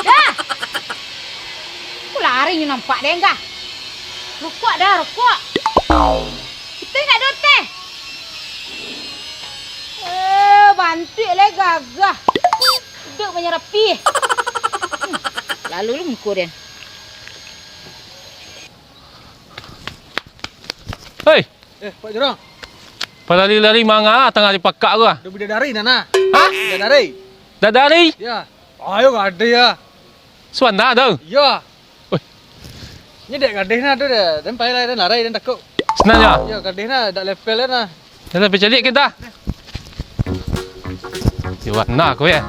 Dah. Aku lari ni nampak dia enggak? Rokok dah, rokok. Kita nak duduk teh. Bantu lah gagah. Duduk banyak rapi. Lalu lu muka dia. Hei, Pak Jorong. pada lari-lari manga tengah dipakak gua. Ada bidadari Nana. Ha? Bidadari. Dah dari? Ya. Ayo gak ada ya. Suana tu. Ya. Oi. Ini dek gadih na tu dah. Dan pai lai dan larai dan takut. Senangnya. Ya gadih na dak level na. Dah sampai calik kita. Suana kau ya.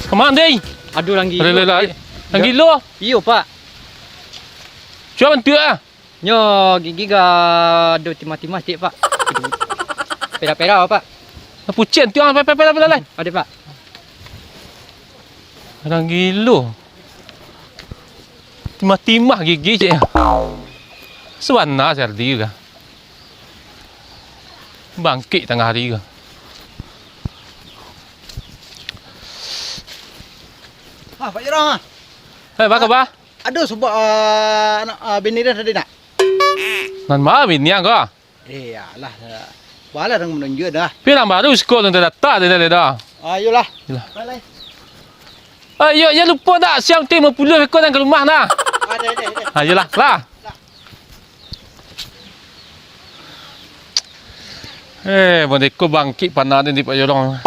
Kemana dia? Aduh langgi. Lari-lari. Yang gila. Iyo Pak. Cuba bantu ah. Nyo gigi ga aduh timah-timah sikit Pak. Pera-pera Pak. Pucet tu ah, pepe. Ada Pak. Orang gila. Timah-timah gigi cik. Suana serdi ke. Bangkit tengah hari ke. Pak Jorong ah. Hei, apa khabar? Aduh sebab anak bini dah tadi nak. Nan ma bini ang kau? Iyalah. Bala orang menunjuk dah. Pirang baru sekolah untuk data dia dah. Ayolah. Yalah. Bye. Ayo, ya lupa tak siang tim 50 ekor dan ke rumah nah. Ada. Ayolah, lah. Boneka bangkit panas ni Pak Jorong.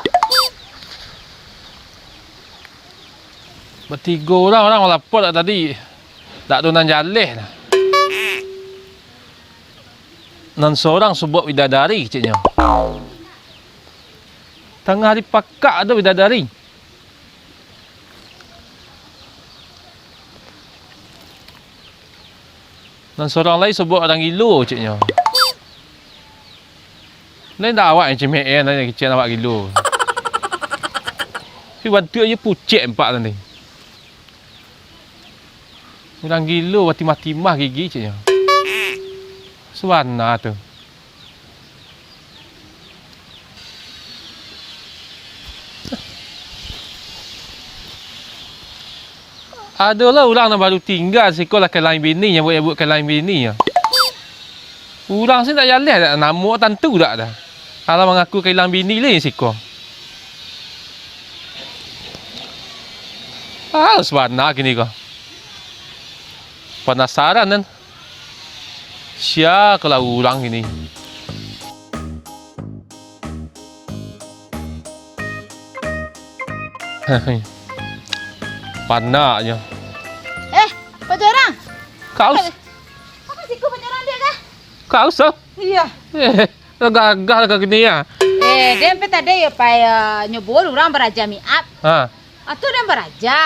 Bertiga orang lapor tak tadi. Tak ada nan jaleh dah. Nan seorang sebut bidadari keciknya. Tengah dipakak ada bidadari. Dan seorang lain sebut orang gila keciknya. Lain dah awak yang cemek yang kecil awak gila. Tapi bantu je pucet empat tadi. Orang gila timah-timah gigi ciknya. Suana tu. Adalah orang yang baru tinggal sekolah ke lain bini yang buat ke lain bini ya. Orang sini tak jalan tak nama tentu tak dah. Kalau mengaku kehilangan bini lain sekolah. Suana gini kau. Penasaran kan? Siapa kalau ulang ini? Panaknya. Pak Jorong. Kau Apa sih kau Pak Jorong dia kah? kau sah? Iya. Gagal ke gini ya? Dia sampai tadi ya Pak nyebol orang beraja miap. Ha. Atau dia beraja.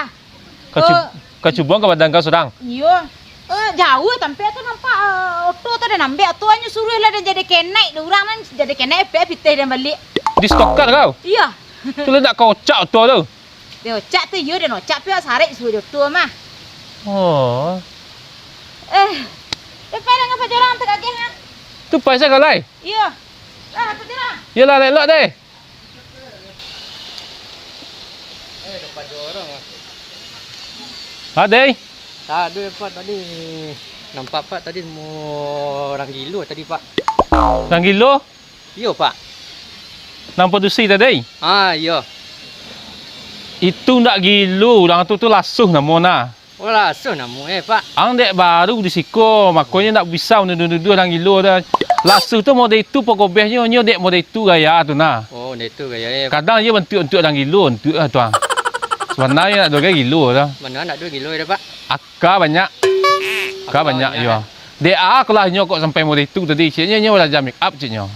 Kau cuba ke badan kau sedang? Iya. Jauh tapi tu nampak auto tu dia nampak tu hanya suruh lah dia jadi kenaik dia orang kan jadi kenaik pitih dia balik. Di stokkan kau? Iya. Tu nak kau cak tu tu. Dia cak tu dia nak cak pia sarik suruh dia tu mah. Oh. Depan dengan Pak Jorong tu kaki ha. Tu paisa kau lai? Iya. Lah Pak Jorong. Yalah lelok deh. Pak Jorong. Ada. Tak ada Pak tadi. Nampak Pak tadi mau orang gila tadi Pak. Orang gila? Yo Pak. Nampak dusi tadi? Yo. Itu nak gila. Orang tu lasuh nama nak. Oh langsung nama Pak. Ang dek baru di siko. Makanya nak bisa nuduh-nuduh orang gila dah. Lasuh tu model itu pokoknya nyo dek model itu gaya tu nah. Oh itu gaya Kadang dia bentuk orang gila untuk tuan. Sebenarnya nak dua gila dah. Mana nak 2 kilo dah Pak? Akak banyak. Akak banyak ya. Dia kalau nyo kok sampai model itu tadi. Ciknya nyo belajar make up ciknya.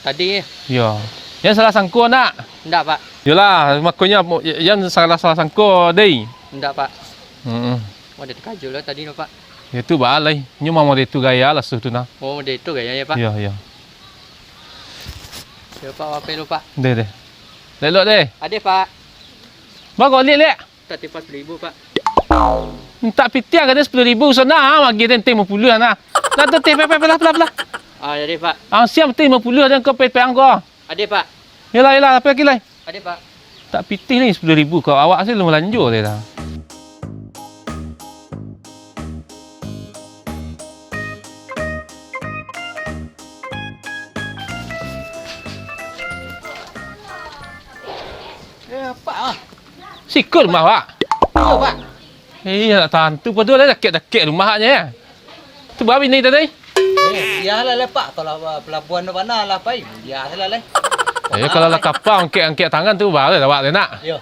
Tadi Ya. Yang salah sangko nak. enggak Pak. Yalah, makanya yang salah sangko deh. Enggak Pak. Ada terkajul lah tadi no Pak. Itu balai. Nyo mau dia tu gaya lah tu nah. Oh, dia itu gaya ya Pak. Ya, ya. Ya Pak, apa lu Pak? Deh. Lelok deh. Ada Pak. Bang kau lihat. Tak 40,000 Pak. Tak pitiang ada 10,000 sana bagi tenteng 50 nah. Dah tu teh pelah. Ah, ada Pak. Siap teh 50 dan kau peang kau. Ada Pak. Yalah apa lagi lai? Ada Pak. Tak pitih ni 10,000 kau. Awak asal lu lanjur dia dah. Pak ah. Sikut rumah awak. Ya Pak. Nak tantu pada dah dekek rumahnya ya. Tu berapa ni tadi? Biarlah lah Pak. Kalau pelabuhan tu mana lah Pak. Biarlah lah. Kalau lah kapal angkat tangan tu baru awak dia nak. Ya.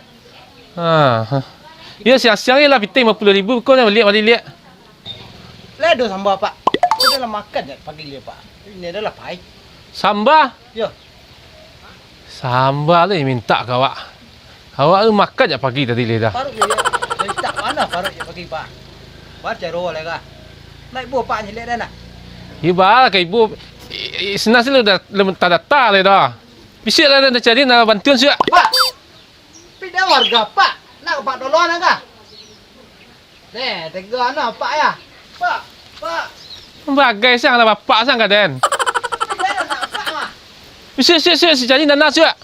Ya siang-siang ni lah pitih 50,000 kau nak balik. Lah ada sambal Pak. Kau dah makan je pagi dia Pak. Ini adalah pai. Sambal. Ya. Sambal ni minta ke awak. Awak tu makan je pagi tadi le dah. Parut dia. Dari tak mana parut je pagi Pak. Baca roh lah kah. Naik buah Pak ni lihat dah nak. Ya bal ke ibu. Senang sih lu dah tak datang le dah. Bisik lah dah cari nak bantuan siap. Pak. Pindah warga Pak. Nak Pak tolong nak kah? Tega nak Pak ya. Pak. Bagai sang lah bapak sang kaden. Pindah nak Pak mah. Bisik si cari nana siap.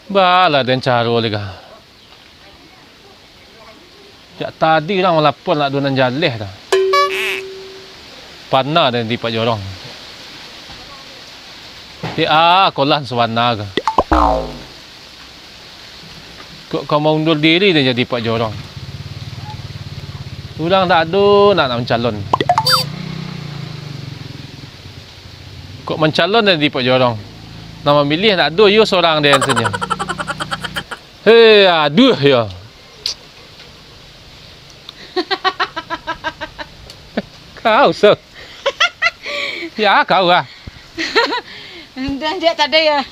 Bala dan caro lega. Jak tadi orang melapor nak donan jaleh dah. Panah dan di Pak Jorong. Dia kolan sewana ke. Kau mau undur diri dia jadi Pak Jorong. Orang tak ada nak mencalon. Kok mencalon dan di Pak Jorong. Nama milih tak ada you seorang dia senyum. Hei, aduh ya. Kau so. Ya kau ah. Dan dia tadi ya.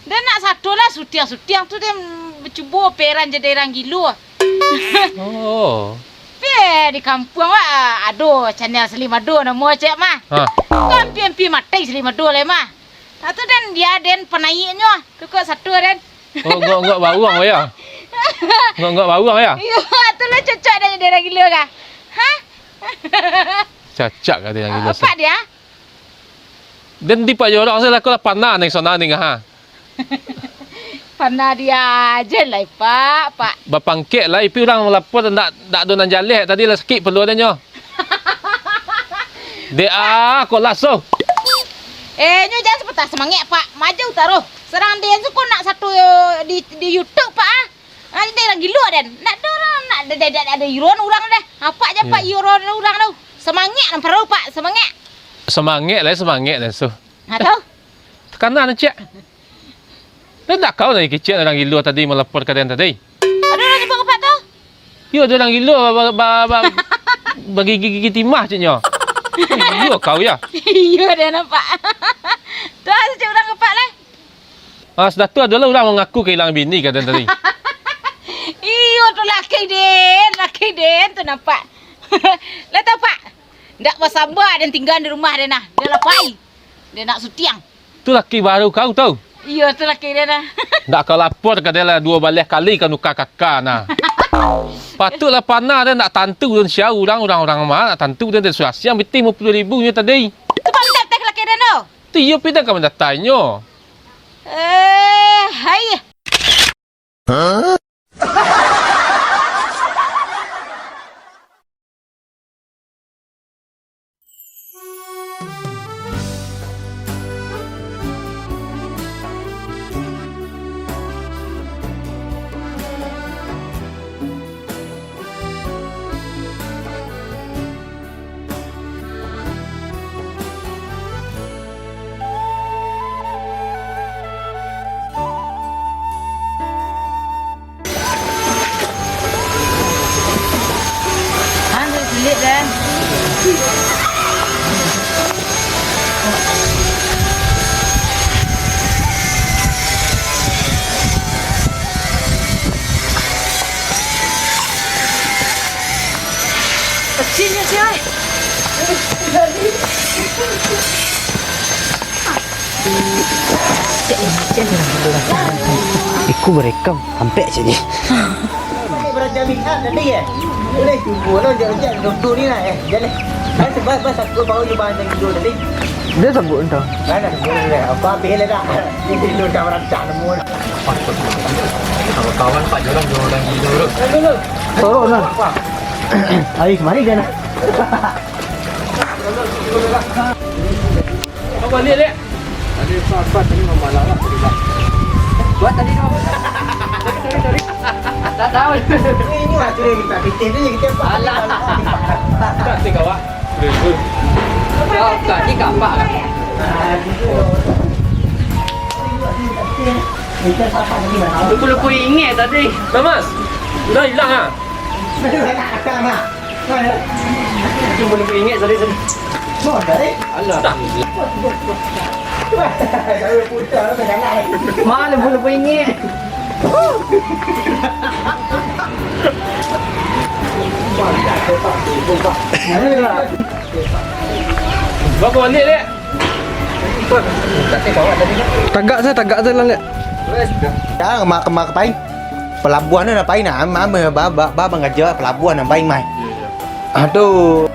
Dia nak satu lah sutiang tu dia cuba peran jadi orang gilu. Oh. Di kampung aduh channel Selimado nama cek mah. Kan pi matai Selimado le mah. Satu dan dia den penaiknya. Tu kok satu dan. Oh, enggak bawang ya. Enggak bawang ya. Ya, tu lah cocok dah jadi orang gila kah? Hah? Cacak kata yang gila. Apa dia? Dan di Pak Jorong saya lakukan panah ning sana ning ha. Panah dia aja lah Pak. Bapangkek lah ipi orang melapor tak donan jaleh tadi lah sakit perlu adanya. Dia kok laso. Nyo jangan seperti semangat Pak. Maju taruh. Serang dia tu kau nak satu di YouTube Pak. Dia lagi lu dan. Nak dorang nak ada yuron orang dah. Apa aja Pak yuron orang tu. Semangat nak perlu Pak, semangat. Semangat dah so. Tahu? Tekanan cek. Dia tak kau nak kecil orang gila tadi melapor kalian tadi. Ada orang jumpa Pak tu? Ya ada orang gila bagi gigi timah ceknya. Gila kau ya. Iya dia nampak. Tu aja orang Pak lah. Sudah tu adalah orang mengaku kehilangan bini kalian tadi. Iyo tu laki den tu nampak. Lah tahu Pak. Ndak bersabar dan tinggal di rumah dia nah. Dia lapai. Dia nak sutiang. Tu laki baru kau tahu. Iya tu laki dia nah. Ndak kau lapor ke dia lah 2 balas kali kau nuka kakak nah. Patutlah panah dia nak tantu dan siau orang mana nak tantu dia sudah siang betul 50,000 nya tadi. Tu Pak minta tak laki dia tu. Tu ia pindah kau mendatangnya. Hai. Lihat dan. Iku merekam sampai jadi. Berjaminan tadi ya. Boleh tunggu lah jangan duduk ni lah jalan. Saya sebab aku baru jumpa dengan duduk tadi. Dia sebut entah. Mana boleh aku ambil lah dah. Ini dulu dah orang cak nemu. Kawan Pak Jorang orang dulu. Sorok lah. Ayo mari dia nak. Kau balik lek. Ada apa tadi mamalah lah. Buat tadi kau. Sorry. Tak tahu. Ini lah cerita kita. Kita ni kita apa? Alah. Tak tinggal awak. Kau kat ni kat Pak lah. Kita siapa ni mana? Lupa-lupa ingat tadi. Mas, dah hilang ah. Nak akan nak. Lupa-lupa ingat tadi. Mau tadi? Alah. Saya putar ke jalan. Mana lupa-lupa ingat. Kau balik lek. Tagak saya lah lihat. Dah mak paling pelabuhan na paling na mama baba ngajar pelabuhan na paling mai. Aduh.